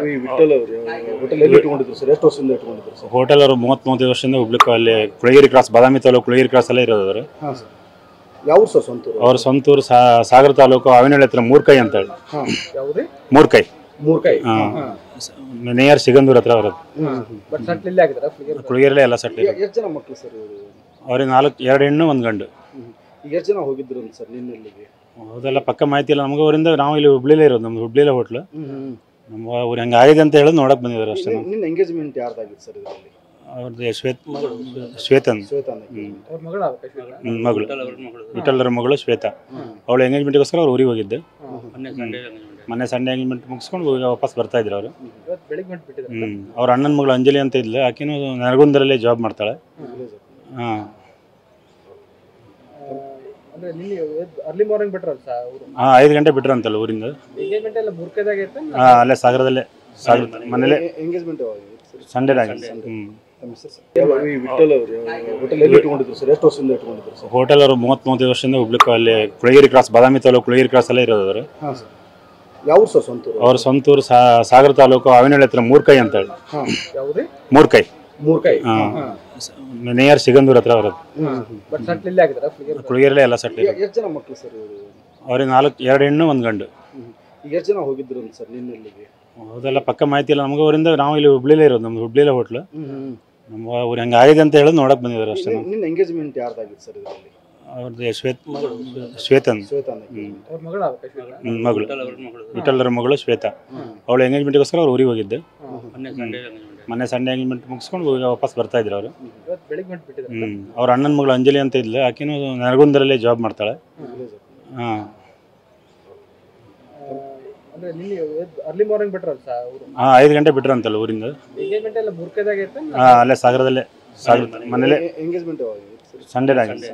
ಈ ವಿಠಲ್ ಅವರು ಹೋಟೆಲ್ ಎಲ್ಲಿ ಇಟ್ಕೊಂಡಿದ್ರು ಸರ್? ಎಷ್ಟು ವರ್ಷದಿಂದ ಇಟ್ಕೊಂಡಿದ್ರು ಸರ್? ಹೋಟೆಲ್ ಅವರು 30-35 ವರ್ಷದಿಂದ ಹುಬ್ಳಿಕ್ ಅಲ್ಲಿ ಕುಳಗಿರಿ ಕ್ರಾಸ್, ಬಾದಾಮಿ ತಾಲೂಕು ಕುಳಗಿರಿ ಕ್ರಾಸ್ ಅಲ್ಲೇ ಇರೋದು ಅವರು. ಹಾಂ ಸರ್. ಯಾವ ಸರ್ ಸ್ವಂತೂರು? ಅವ್ರ ಸ್ವಂತೂರು ಸಾಗರ ತಾಲೂಕು ಆವಿನಹಳ್ಳಿ ಹತ್ರ ಮೂರ್ಕೈ ಅಂತ ಹೇಳಿ. ಯಾವುದೇ ಮೂರ್ಕೈ ನಿಯರ್ ಸಿಗಂದೂರ್ ಹತ್ರ ಬರೋದು. ಕುಳಗಿರಲ್ಲೇ ಎಲ್ಲ ಸೆಟ್. ಎಷ್ಟು ಜನ ಮಕ್ಕಳು ಸರ್ ಇವರು? ಅವ್ರಿಗೆ 2 ಹೆಣ್ಣು 1 ಗಂಡು. ಈಗ ಎಷ್ಟು ಜನ ಹೋಗಿದ್ರು ಸರ್ ನಿನ್ನೆಲ್ಲಿಗೆ? ಅದೆಲ್ಲ ಪಕ್ಕ ಮಾಹಿತಿ ಇಲ್ಲ ನಮ್ಗೆ. ಅವರಿಂದ ನಾವು ಇಲ್ಲಿ ಹುಬ್ಳಿಲೇ ಇರೋದು, ನಮ್ದು ಹುಬ್ಳಿಲೇ ಹೋಟ್ಲು. ನಮ್ಮ ಅವ್ರು ಹೆಂಗೆ ಆಗಿದೆ ಅಂತ ಹೇಳೋದು ನೋಡಕ್ ಬಂದಿದ್ದಾರೆ ಅಷ್ಟೇ. ನಿನ್ನ ಎಂಗೇಜ್ಮೆಂಟ್ ಯಾರ್ದಾಗಿತ್ತು ಸರ್ ಇದರಲ್ಲಿ? ಅವ್ರದ್ದು ಶ್ವೇತನ್ ಮಗಳು, ವಿಠಲ್ರ ಮಗಳು ಶ್ವೇತಾ. ಅವಳು ಎಂಗೇಜ್ಮೆಂಟ್ಗೋಸ್ಕರ ಅವ್ರು ಊರಿಗೆ ಹೋಗಿದ್ದು. ಮೊನ್ನೆ ಸಂಡೇ ಎಂಗೇಜ್ಮೆಂಟ್ ಮುಗಿಸ್ಕೊಂಡು ವಾಪಸ್ ಬರ್ತಾ ಇದ್ರು ಅವರು. ಅವ್ರ ಅಣ್ಣನ ಮಗಳು ಅಂಜಲಿ ಅಂತ ಇದ್ಲು, ಆಕಿನೂ ನರಗುಂದರಲ್ಲೇ ಜಾಬ್ ಮಾಡ್ತಾಳೆ. ಹಾಂ 5 ಗಂಟೆ ಬಿಟ್ರಂತಲ್ಲ ಊರಿಂದ. ಅಲ್ಲೇ ಸಾಗರದಲ್ಲೇ ಮನೇಲೆ ಎಂಗೇಜ್ಮೆಂಟ್ ಸಂಡೇ ಆಗಿದೆ. ಈ ವಿಠಲ್ ಅವರು ಹೋಟೆಲ್ ಎಲ್ಲಿ ಇಟ್ಕೊಂಡಿದ್ರು ಸರ್? ಎಷ್ಟು ವರ್ಷದಿಂದ ಇಟ್ಕೊಂಡಿದ್ರು ಸರ್? ಹೋಟೆಲ್ ಅವರು 30-35 ವರ್ಷದಿಂದ ಹುಬ್ಳಿಕ್ ಅಲ್ಲಿ ಕುಳಗಿರಿ ಕ್ರಾಸ್, ಬಾದಾಮಿ ತಾಲೂಕು ಕುಳಗಿರಿ ಕ್ರಾಸ್ ಅಲ್ಲೇ ಇರೋದು ಅವರು. ಹಾಂ ಸರ್. ಯಾವ ಸರ್ ಸ್ವಂತೂರು? ಅವ್ರ ಸ್ವಂತೂರು ಸಾಗರ ತಾಲೂಕು ಆವಿನಹಳ್ಳಿ ಹತ್ರ ಮೂರ್ಕೈ ಅಂತ ಹೇಳಿ. ಯಾವುದೇ? ಮೂರ್ಕೈ ನಿಯರ್ ಸಿಗಂದೂರ್ ಹತ್ರ ಬರೋದು. ಕುಳಗಿರಲ್ಲೇ ಎಲ್ಲ ಸೆಟ್. ಎಷ್ಟು ಜನ ಮಕ್ಕಳು ಸರ್ ಇವರು? ಅವ್ರಿಗೆ 2 ಹೆಣ್ಣು 1 ಗಂಡು. ಈಗ ಎಷ್ಟು ಜನ ಹೋಗಿದ್ರು ಸರ್ ನಿನ್ನೆಲ್ಲಿಗೆ? ಅದೆಲ್ಲ ಪಕ್ಕ ಮಾಹಿತಿ ಇಲ್ಲ ನಮ್ಗೆ. ಅವರಿಂದ ನಾವು ಇಲ್ಲಿ ಹುಬ್ಳಿಲೇ ಇರೋದು, ನಮ್ದು ಹುಬ್ಳಿಲೇ ಹೋಟ್ಲು. ನಮ್ಮ ಅವ್ರು ಹೆಂಗೆ ಆಗಿದೆ ಅಂತ ಹೇಳೋದು ನೋಡಕ್ ಬಂದಿದ್ದಾರೆ ಅಷ್ಟೇ. ನಿನ್ನ ಎಂಗೇಜ್ಮೆಂಟ್ ಯಾರ್ದಾಗಿತ್ತು ಸರ್ ಇದರಲ್ಲಿ? ಅವ್ರದ್ದು ಶ್ವೇತನ್ ಮಗಳು, ವಿಠಲ್ರ ಮಗಳು ಶ್ವೇತಾ. ಅವಳು ಎಂಗೇಜ್ಮೆಂಟ್ಗೋಸ್ಕರ ಅವ್ರು ಊರಿಗೆ ಹೋಗಿದ್ದು. ಮೊನ್ನೆ ಸಂಡೇ ಎಂಗೇಜ್ಮೆಂಟ್ ಮುಗಿಸ್ಕೊಂಡು ವಾಪಸ್ ಬರ್ತಾ ಇದ್ರು ಅವರು. ಅವ್ರ ಅಣ್ಣನ ಮಗಳು ಅಂಜಲಿ ಅಂತ ಇದ್ಲು, ಆಕಿನೂ ನರಗುಂದರಲ್ಲೇ ಜಾಬ್ ಮಾಡ್ತಾಳೆ. ಹಾಂ 5 ಗಂಟೆ ಬಿಟ್ರಂತಲ್ಲ ಊರಿಂದ. ಅಲ್ಲೇ ಸಾಗರದಲ್ಲೇ ಮನೇಲೆ ಎಂಗೇಜ್ಮೆಂಟ್ ಸಂಡೇ ಆಗಿದೆ.